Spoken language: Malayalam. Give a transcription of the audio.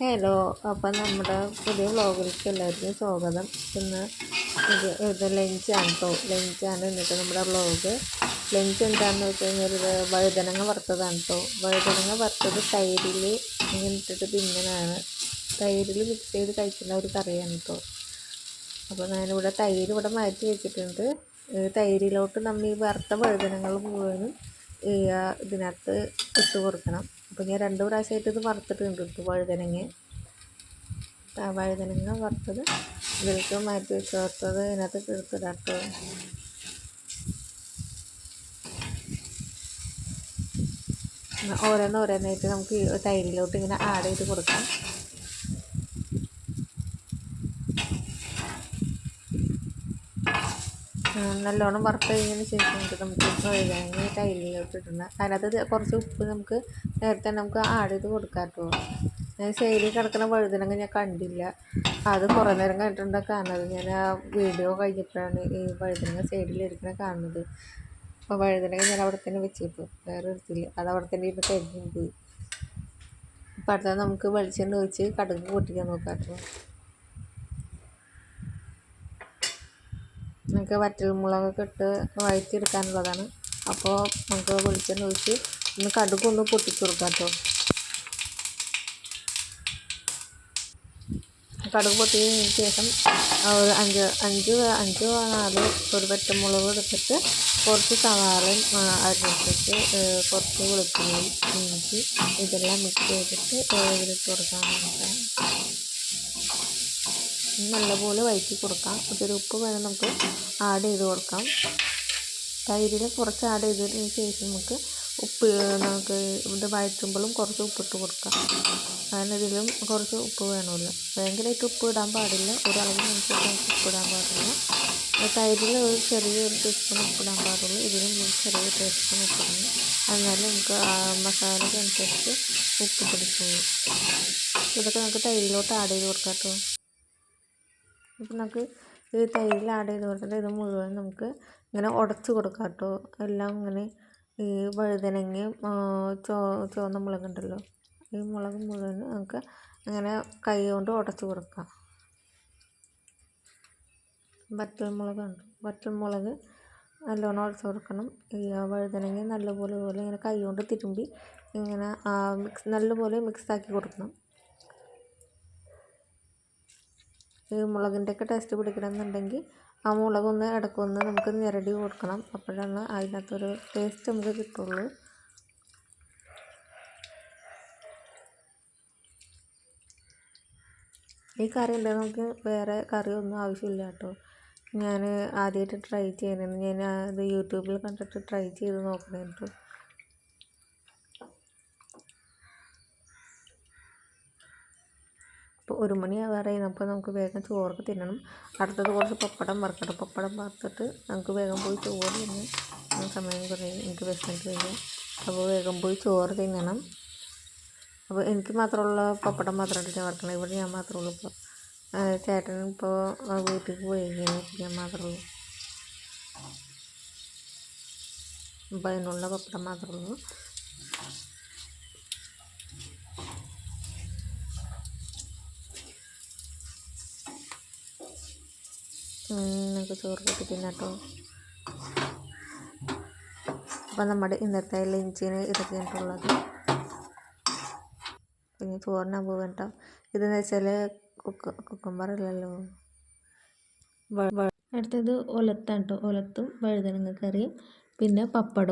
ഹലോ, അപ്പം നമ്മുടെ പുതിയ വ്ളോഗിലേക്ക് എല്ലാവർക്കും സ്വാഗതം. ഇന്ന് ഇത് ലഞ്ചാണ് കേട്ടോ. ലഞ്ചാണ് എന്നിട്ട് നമ്മുടെ വ്ളോഗ്. ലഞ്ച് എന്താണെന്ന് വെച്ച് കഴിഞ്ഞാൽ ഇത് വഴുതനങ്ങ വറുത്തതാണ് കേട്ടോ. വഴുതനങ്ങ വറുത്തത് തൈരിൽ ഇങ്ങനെ ഇട്ടിട്ട് തിന്നണതാണ്. തൈരിൽ മിക്സ് ചെയ്ത് കഴിക്കുന്ന ഒരു കറിയാണ് കേട്ടോ. അപ്പോൾ ഞാനിവിടെ തൈര് ഇവിടെ മാറ്റി വെച്ചിട്ടുണ്ട്. തൈരിലോട്ട് നമ്മൾ ഈ വറുത്ത വഴുതനങ്ങൾ മുഴുവനും ഇതിനകത്ത് ഇട്ട് കൊടുക്കണം. അപ്പോൾ ഞാൻ 2 പ്രാവശ്യമായിട്ട് ഇത് വറുത്തിട്ടുണ്ട് കേട്ടോ. വഴുതനങ്ങ വറുത്തത് ഇതിലേക്ക് മാറ്റി വെച്ച് വറുത്തത് ഇതിനകത്ത് എടുത്തിടാം കേട്ടോ. ഓരോന്നായിട്ട് നമുക്ക് തൈരിലോട്ട് ഇങ്ങനെ ആഡ് ചെയ്ത് കൊടുക്കാം. നല്ലോണം വറുത്ത് കഴിഞ്ഞതിന് ശേഷം നമുക്ക് വഴുതനങ്ങ തൈരിലോട്ട് ഇടണം. അതിനകത്ത് കുറച്ച് ഉപ്പ് നമുക്ക് നേരത്തെ നമുക്ക് ആഡ് ചെയ്ത് കൊടുക്കാം കേട്ടോ. ഞാൻ സൈഡിൽ കിടക്കുന്ന വഴുതനങ്ങ ഞാൻ കണ്ടില്ല. അത് കുറേ നേരം കഴിഞ്ഞിട്ടുണ്ടാണ് കാണുന്നത്. ഞാൻ ആ വീഡിയോ കഴിഞ്ഞപ്പോഴാണ് ഈ വഴുതനങ്ങ സൈഡിലിരിക്കണ കാണുന്നത്. അപ്പോൾ വഴുതനങ്ങ ഞാൻ അവിടെ തന്നെ വെച്ചിട്ടു, വേറെ എടുത്തില്ല. അത് അവിടെ തന്നെ ഇരുന്ന് കരിഞ്ഞു പോയി. അപ്പോൾ അടുത്തത് നമുക്ക് വെളിച്ചെണ്ണ ഒഴിച്ച് കടുക് പൊട്ടിക്കാൻ നോക്കാം കേട്ടോ. നമുക്ക് വറ്റൽമുളകൊക്കെ ഇട്ട് വഴറ്റിയെടുക്കാനുള്ളതാണ്. അപ്പോൾ നമുക്ക് വെളിച്ചെണ്ണ ഒഴിച്ച് ഒന്ന് കടുകൊന്ന് പൊട്ടിച്ച് കൊടുക്കാം കേട്ടോ. കടുക് പൊട്ടിയതിന് ശേഷം ഒരു അഞ്ച് 4 ഒരു പച്ചമുളക് എടുത്തിട്ട് കുറച്ച് സവാളയും അരിഞ്ഞിട്ട് കുറച്ച് വെളുത്തുള്ളി, ഇഞ്ചി ഇതെല്ലാം മിക്സ് ചെയ്തിട്ട് ഇതിലിട്ട് കൊടുക്കാൻ നോക്കാം. നല്ലപോലെ വഴറ്റി കൊടുക്കാം. ഇതൊരു ഉപ്പ് വേണം നമുക്ക് ആഡ് ചെയ്ത് കൊടുക്കാം. തൈരിൽ കുറച്ച് ആഡ് ചെയ്തതിന് ശേഷം നമുക്ക് ഇത് വഴറ്റുമ്പോഴും കുറച്ച് ഉപ്പിട്ട് കൊടുക്കാം. കാരണം ഇതിലും കുറച്ച് ഉപ്പ് വേണമല്ലോ. ഭയങ്കരമായിട്ട് ഉപ്പ് ഇടാൻ പാടില്ല, ഒരളവിനനുസരിച്ച് നമുക്ക് ഉപ്പിടാൻ പാടില്ല. തൈരിൽ ഒരു ചെറിയൊരു ടീസ്പൂൺ ഉപ്പിടാൻ പാടുള്ളൂ. ഇതിലും ചെറിയ ടീസ്പൂൺ ഉപ്പിടുന്നു. എന്നാലും നമുക്ക് മസാലയ്ക്ക് അനുസരിച്ച് ഉപ്പ് പിടിക്കുള്ളൂ. ഇതൊക്കെ നമുക്ക് തൈരിലോട്ട് ആഡ് ചെയ്ത് കൊടുക്കാം കേട്ടോ. അപ്പം നമുക്ക് ഈ തൈരിൽ ആഡ് ചെയ്ത് കൊടുത്തിട്ട് ഇത് മുഴുവൻ നമുക്ക് ഇങ്ങനെ ഉടച്ച് കൊടുക്കാം കേട്ടോ. എല്ലാം ഇങ്ങനെ ഈ വഴുതനങ്ങയും ചുവന്ന മുളകുണ്ടല്ലോ, ഈ മുളക് മുഴുവൻ നമുക്ക് അങ്ങനെ കൈ കൊണ്ട് ഉടച്ച് കൊടുക്കാം. വറ്റൽമുളക് നല്ലോണം ഉടച്ച് കൊടുക്കണം. ഈ വഴുതനങ്ങ നല്ലപോലെ ഇങ്ങനെ കൈ കൊണ്ട് തിരുമ്പി ഇങ്ങനെ നല്ലപോലെ മിക്സാക്കി കൊടുക്കണം. ഈ മുളകിൻ്റെയൊക്കെ ടേസ്റ്റ് പിടിക്കണമെന്നുണ്ടെങ്കിൽ ആ മുളകൊന്ന് ഇടയ്ക്കൊന്ന് നമുക്ക് ഞെരടി കൊടുക്കണം. അപ്പോഴാണ് അതിനകത്തൊരു ടേസ്റ്റ് നമുക്ക് കിട്ടുള്ളൂ. ഈ കറി ഉണ്ടെങ്കിൽ നമുക്ക് വേറെ കറിയൊന്നും ആവശ്യമില്ല കേട്ടോ. ഞാൻ ആദ്യമായിട്ട് ട്രൈ ചെയ്യണത്, ഞാൻ അത് യൂട്യൂബിൽ കണ്ടിട്ട് ട്രൈ ചെയ്ത് നോക്കണേ കേട്ടോ. അപ്പോൾ 1 മണിയാവാറായി. അപ്പോൾ നമുക്ക് വേഗം ചോറൊക്കെ തിന്നണം. അടുത്തത് കുറച്ച് പപ്പടം വറുക്കണം. പപ്പടം വറുത്തിട്ട് നമുക്ക് വേഗം പോയി ചോറ് തിന്ന് സമയം കുറേ എനിക്ക് വിശന്നിട്ട് കഴിഞ്ഞാൽ. അപ്പോൾ വേഗം പോയി ചോറ് തിന്നണം. അപ്പോൾ എനിക്ക് മാത്രമുള്ള പപ്പടം മാത്രമായിട്ട് ഞാൻ വറുക്കണം. ഇവിടെ ഞാൻ മാത്രമേ ഉള്ളൂ. ഇപ്പോൾ ചേട്ടൻ ഇപ്പോൾ വീട്ടിലേക്ക് പോയി കഴിഞ്ഞാൽ ഞാൻ മാത്രമേ ഉള്ളൂ. അപ്പോൾ അതിനുള്ള പപ്പടം മാത്രമേ ഉള്ളൂ. നമുക്ക് ചോറ് കൂട്ടി തിന്നാട്ടോ. അപ്പം നമ്മുടെ ഇന്നത്തെ ലഞ്ചിന് ഇതൊക്കെയായിട്ടുള്ളത്. പിന്നെ ചോറിനാൻ പോകും കേട്ടോ. ഇതെന്ന് വെച്ചാൽ കുക്കുംബറില്ലല്ലോ. അടുത്തത് ഒലത്താണ് കേട്ടോ. ഒലത്തും വഴുതനങ്ങ കറിയും പിന്നെ പപ്പടം.